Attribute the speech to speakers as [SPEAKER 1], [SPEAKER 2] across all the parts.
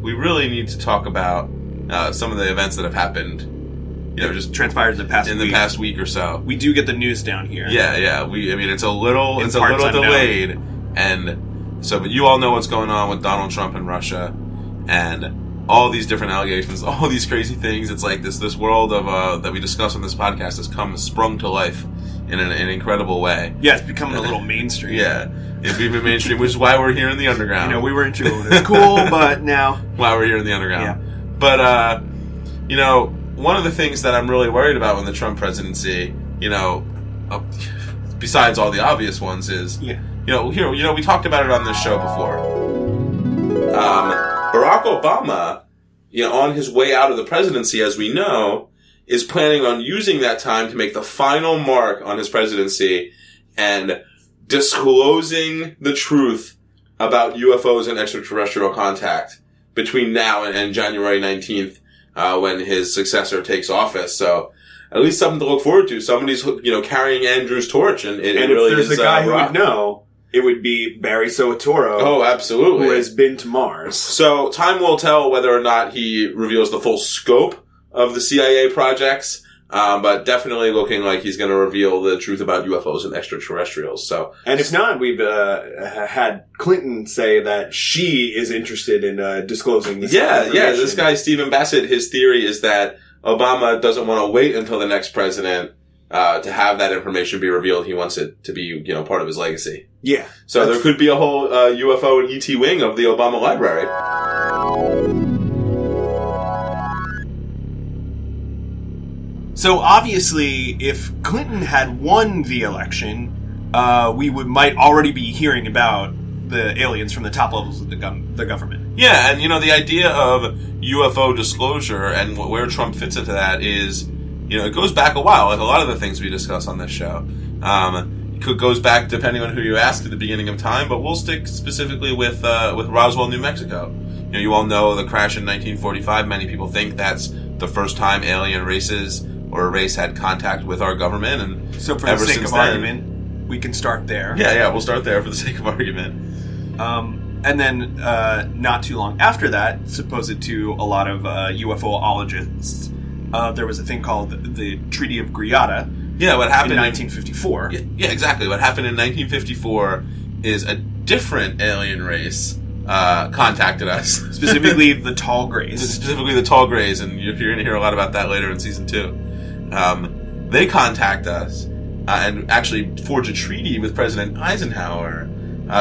[SPEAKER 1] we really need to talk about some of the events that have happened. Just
[SPEAKER 2] transpired in the past
[SPEAKER 1] week or so.
[SPEAKER 2] We do get the news down here.
[SPEAKER 1] Yeah. It's a little delayed, and so, but you all know what's going on with Donald Trump and Russia, and all these different allegations, all these crazy things. It's like this world of that we discuss on this podcast has sprung to life in an incredible way.
[SPEAKER 2] Yeah, it's becoming a little mainstream.
[SPEAKER 1] Yeah, it's becoming mainstream, which is why we're here in the underground.
[SPEAKER 2] We were in June. It's cool, but now
[SPEAKER 1] why we're here in the underground.
[SPEAKER 2] Yeah.
[SPEAKER 1] But one of the things that I'm really worried about in the Trump presidency, besides all the obvious ones, is we talked about it on this show before. Barack Obama, on his way out of the presidency, as we know, is planning on using that time to make the final mark on his presidency and disclosing the truth about UFOs and extraterrestrial contact between now and January 19th, when his successor takes office. So, at least something to look forward to. Somebody's, carrying Andrew's torch, and it really is.
[SPEAKER 2] And if there's a guy who would know, it would be Barry Soetoro.
[SPEAKER 1] Oh, absolutely.
[SPEAKER 2] Who has been to Mars.
[SPEAKER 1] So, time will tell whether or not he reveals the full scope of the CIA projects, but definitely looking like he's going to reveal the truth about UFOs and extraterrestrials. So,
[SPEAKER 2] and if not, we've had Clinton say that she is interested in disclosing this.
[SPEAKER 1] Yeah. This guy Stephen Bassett, his theory is that Obama doesn't want to wait until the next president to have that information be revealed. He wants it to be, part of his legacy.
[SPEAKER 2] Yeah.
[SPEAKER 1] So there could be a whole UFO and ET wing of the Obama library.
[SPEAKER 2] So obviously, if Clinton had won the election, we might already be hearing about the aliens from the top levels of the government.
[SPEAKER 1] Yeah, and the idea of UFO disclosure and where Trump fits into that is, it goes back a while, like a lot of the things we discuss on this show. It goes back depending on who you ask at the beginning of time, but we'll stick specifically with Roswell, New Mexico. You all know the crash in 1945. Many people think that's the first time alien races or a race had contact with our government, and
[SPEAKER 2] so for the sake of argument, we can start there.
[SPEAKER 1] Yeah, we'll start there for the sake of argument.
[SPEAKER 2] And then, not too long after that, supposed to a lot of UFOologists, there was a thing called the Treaty of Greada.
[SPEAKER 1] Yeah, what happened
[SPEAKER 2] in 1954.
[SPEAKER 1] Yeah, exactly. What happened in 1954 is a different alien race contacted us.
[SPEAKER 2] Specifically the Tall Grays.
[SPEAKER 1] Specifically the Tall Grays, and you're going to hear a lot about that later in season 2. They contact us and actually forge a treaty with President Eisenhower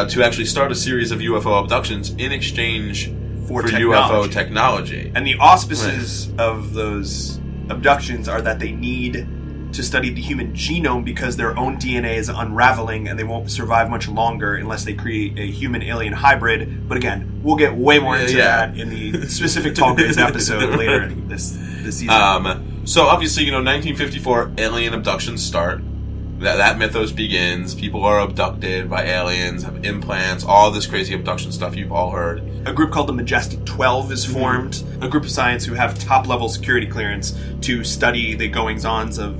[SPEAKER 1] to actually start a series of UFO abductions in exchange for UFO technology.
[SPEAKER 2] And the auspices of those abductions are that they need to study the human genome because their own DNA is unraveling and they won't survive much longer unless they create a human-alien hybrid. But again, we'll get way more into that in the specific Tall Grays episode later in this season.
[SPEAKER 1] So obviously, 1954, alien abductions start. That mythos begins. People are abducted by aliens, have implants, all this crazy abduction stuff you've all heard.
[SPEAKER 2] A group called the Majestic 12 is formed. A group of scientists who have top-level security clearance to study the goings-ons of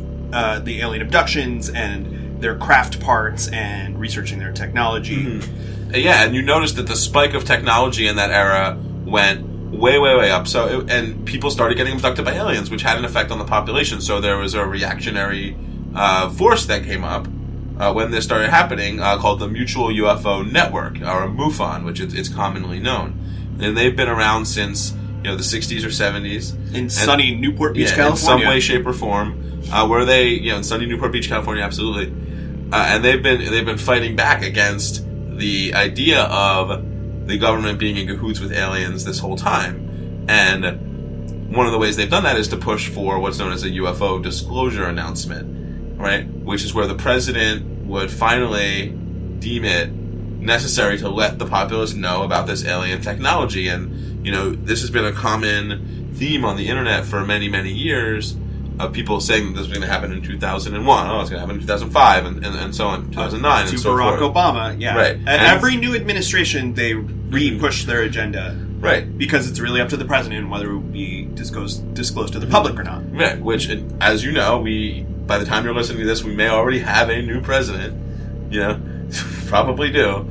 [SPEAKER 2] the alien abductions and their craft parts and researching their technology.
[SPEAKER 1] Mm-hmm. Yeah, and you noticed that the spike of technology in that era went way, way, way up. And people started getting abducted by aliens, which had an effect on the population. So there was a reactionary force that came up when this started happening called the Mutual UFO Network, or MUFON, which it's commonly known. And they've been around since the 60s or 70s.
[SPEAKER 2] In sunny Newport Beach, California.
[SPEAKER 1] In some way, shape, or form. Where they, in sunny Newport Beach, California, absolutely. And they've been fighting back against the idea of the government being in cahoots with aliens this whole time. And one of the ways they've done that is to push for what's known as a UFO disclosure announcement, right? Which is where the president would finally deem it necessary to let the populace know about this alien technology. And, this has been a common theme on the internet for many, many years of people saying that this was going to happen in 2001. Oh, it's going to happen in 2005, and so on, 2009, and so forth.
[SPEAKER 2] To Barack Obama, yeah.
[SPEAKER 1] Right.
[SPEAKER 2] And every new administration, they re-push their agenda.
[SPEAKER 1] Right.
[SPEAKER 2] Because it's really up to the president whether it will be disclosed to the public or not.
[SPEAKER 1] Right. Which, as you know, by the time you're listening to this, we may already have a new president. Probably do.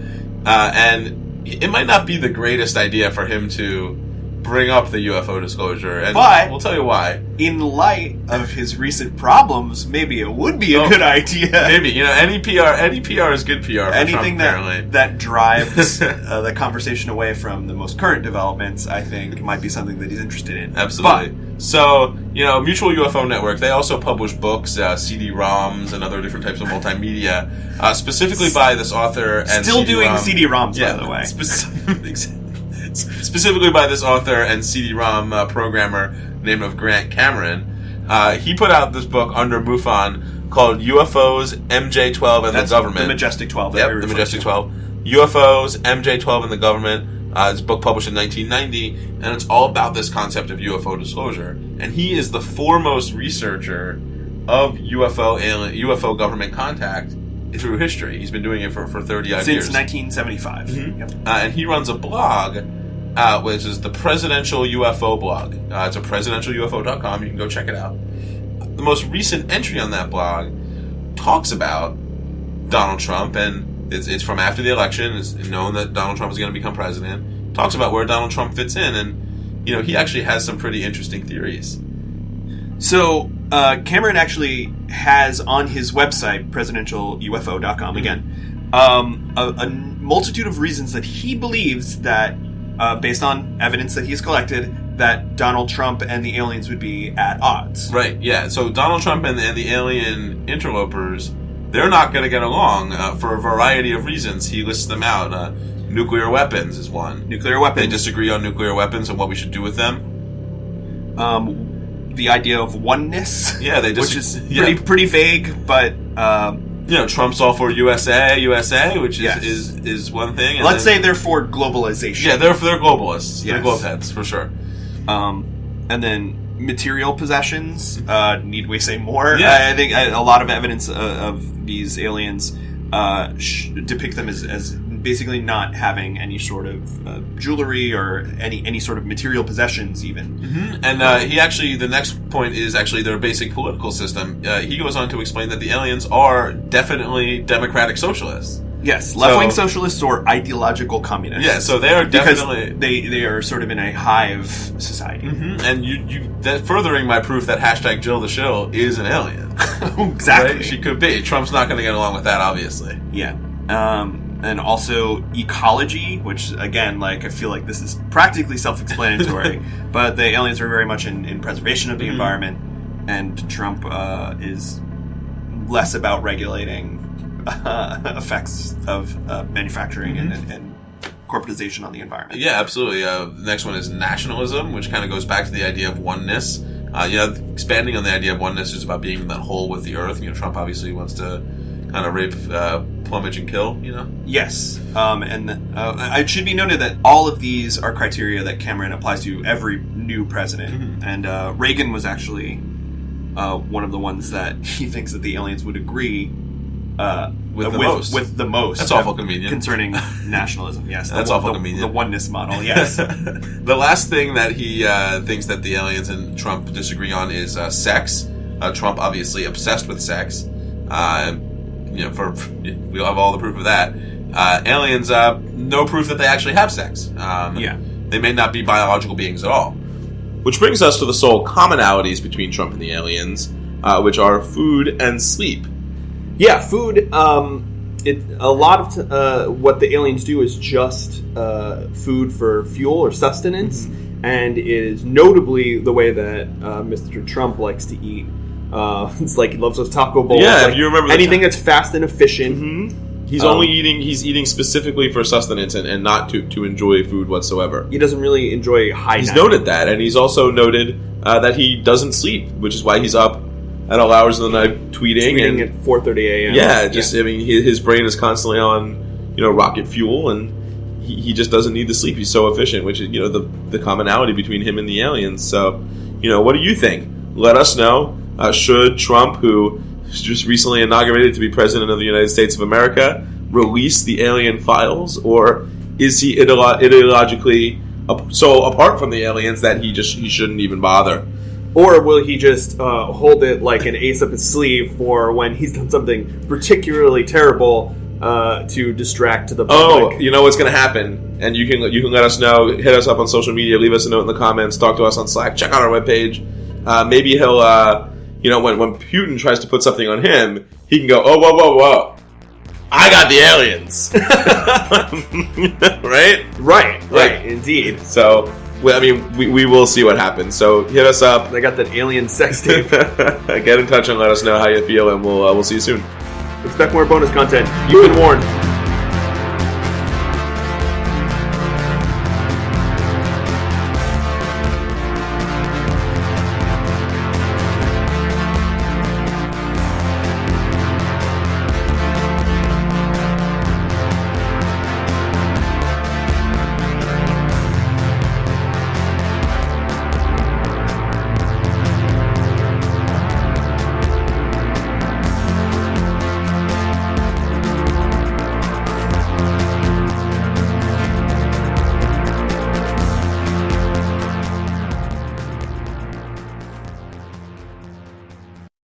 [SPEAKER 1] And it might not be the greatest idea for him to bring up the UFO disclosure, and
[SPEAKER 2] But-
[SPEAKER 1] we'll tell you why.
[SPEAKER 2] In light of his recent problems, maybe it would be a good idea.
[SPEAKER 1] Maybe, any PR is good PR for
[SPEAKER 2] Anything
[SPEAKER 1] Trump, apparently.
[SPEAKER 2] that drives the conversation away from the most current developments, I think, might be something that he's interested in.
[SPEAKER 1] Absolutely. So, Mutual UFO Network, they also publish books, CD-ROMs, and other different types of multimedia, specifically by this author and
[SPEAKER 2] Still doing
[SPEAKER 1] CD-ROM.
[SPEAKER 2] CD-ROMs, by the way.
[SPEAKER 1] Specifically by this author and CD-ROM programmer named of Grant Cameron. He put out this book under MUFON called UFOs, MJ-12, and
[SPEAKER 2] That's
[SPEAKER 1] the Government.
[SPEAKER 2] the Majestic 12.
[SPEAKER 1] Yep, the Majestic 12. UFOs, MJ-12, and the Government. It's a book published in 1990, and it's all about this concept of UFO disclosure. And he is the foremost researcher of UFO government contact through history. He's been doing it for 30-odd years.
[SPEAKER 2] Since 1975.
[SPEAKER 1] Mm-hmm.
[SPEAKER 2] Yep.
[SPEAKER 1] And he runs a blog, which is the Presidential UFO blog. It's at presidentialufo.com. You can go check it out. The most recent entry on that blog talks about Donald Trump, and it's from after the election. It's known that Donald Trump is going to become president. Talks about where Donald Trump fits in, and he actually has some pretty interesting theories.
[SPEAKER 2] So, Cameron actually has on his website, presidentialufo.com, again, a multitude of reasons that he believes that, based on evidence that he's collected, that Donald Trump and the aliens would be at odds.
[SPEAKER 1] Right, yeah. So Donald Trump and the alien interlopers, they're not going to get along for a variety of reasons. He lists them out. Nuclear weapons is one.
[SPEAKER 2] Nuclear weapons.
[SPEAKER 1] They disagree on nuclear weapons and what we should do with them.
[SPEAKER 2] The idea of oneness.
[SPEAKER 1] Yeah, they
[SPEAKER 2] which is pretty vague, but
[SPEAKER 1] Trump's all for USA, which is one thing. And
[SPEAKER 2] let's say they're for globalization.
[SPEAKER 1] Yeah, they're globalists.
[SPEAKER 2] Yes.
[SPEAKER 1] They're globe heads for sure.
[SPEAKER 2] And then material possessions. Need we say more?
[SPEAKER 1] Yeah.
[SPEAKER 2] I think a lot of evidence of these aliens depict them as basically not having any sort of jewelry or any sort of material possessions even.
[SPEAKER 1] Mm-hmm. And he actually, the next point is actually their basic political system. He goes on to explain that the aliens are definitely democratic socialists.
[SPEAKER 2] Yes, left-wing socialists or ideological communists.
[SPEAKER 1] Yeah, so they are definitely...
[SPEAKER 2] Because they are sort of in a hive society.
[SPEAKER 1] Mm-hmm. And you that furthering my proof that hashtag Jill the Shill is an alien.
[SPEAKER 2] Exactly.
[SPEAKER 1] Right? She could be. Trump's not going to get along with that, obviously.
[SPEAKER 2] Yeah. And also ecology, which, again, I feel like this is practically self-explanatory, but the aliens are very much in preservation of the environment, and Trump is less about regulating effects of manufacturing and corporatization on the environment.
[SPEAKER 1] Yeah, absolutely. The next one is nationalism, which kind of goes back to the idea of oneness. Expanding on the idea of oneness is about being in that whole with the earth. Trump obviously wants to kind of rape, plumage, and kill,
[SPEAKER 2] Yes. And it should be noted that all of these are criteria that Cameron applies to every new president. Mm-hmm. And Reagan was actually one of the ones that he thinks that the aliens would agree with the most.
[SPEAKER 1] That's awful convenient.
[SPEAKER 2] Concerning nationalism, yes.
[SPEAKER 1] That's awful convenient.
[SPEAKER 2] The oneness model, yes.
[SPEAKER 1] The last thing that he thinks that the aliens and Trump disagree on is sex. Trump obviously obsessed with sex. We have all the proof of that. Aliens, no proof that they actually have sex. They may not be biological beings at all. Which brings us to the sole commonalities between Trump and the aliens, which are food and sleep.
[SPEAKER 3] Yeah, food. A lot of what the aliens do is just food for fuel or sustenance, and it is notably the way that Mr. Trump likes to eat. It's like he loves those taco bowls.
[SPEAKER 1] Yeah, if you remember
[SPEAKER 3] anything that's fast and efficient.
[SPEAKER 1] Mm-hmm. He's eating specifically for sustenance and not to enjoy food whatsoever.
[SPEAKER 3] He doesn't really enjoy high.
[SPEAKER 1] He's noted that, and he's also noted that he doesn't sleep, which is why he's up at all hours of the night tweeting
[SPEAKER 3] at 4:30 a.m.
[SPEAKER 1] Yeah, I mean, his brain is constantly on rocket fuel, and he just doesn't need to sleep. He's so efficient, which is the commonality between him and the aliens. So, what do you think? Let us know. Should Trump, who just recently inaugurated to be president of the United States of America, release the alien files, or is he ideologically so apart from the aliens that he shouldn't even bother?
[SPEAKER 3] Or will he just hold it like an ace up his sleeve for when he's done something particularly terrible to distract the
[SPEAKER 1] Oh,
[SPEAKER 3] public.
[SPEAKER 1] you know what's going to happen, and you can let us know. Hit us up on social media, leave us a note in the comments, talk to us on Slack, check out our webpage. Maybe he'll, when Putin tries to put something on him, he can go, oh, whoa, I got the aliens, right,
[SPEAKER 3] indeed.
[SPEAKER 1] So, we will see what happens. So hit us up.
[SPEAKER 3] They got that alien sex tape.
[SPEAKER 1] Get in touch and let us know how you feel, and we'll see you soon.
[SPEAKER 3] Expect more bonus content. You've been warned.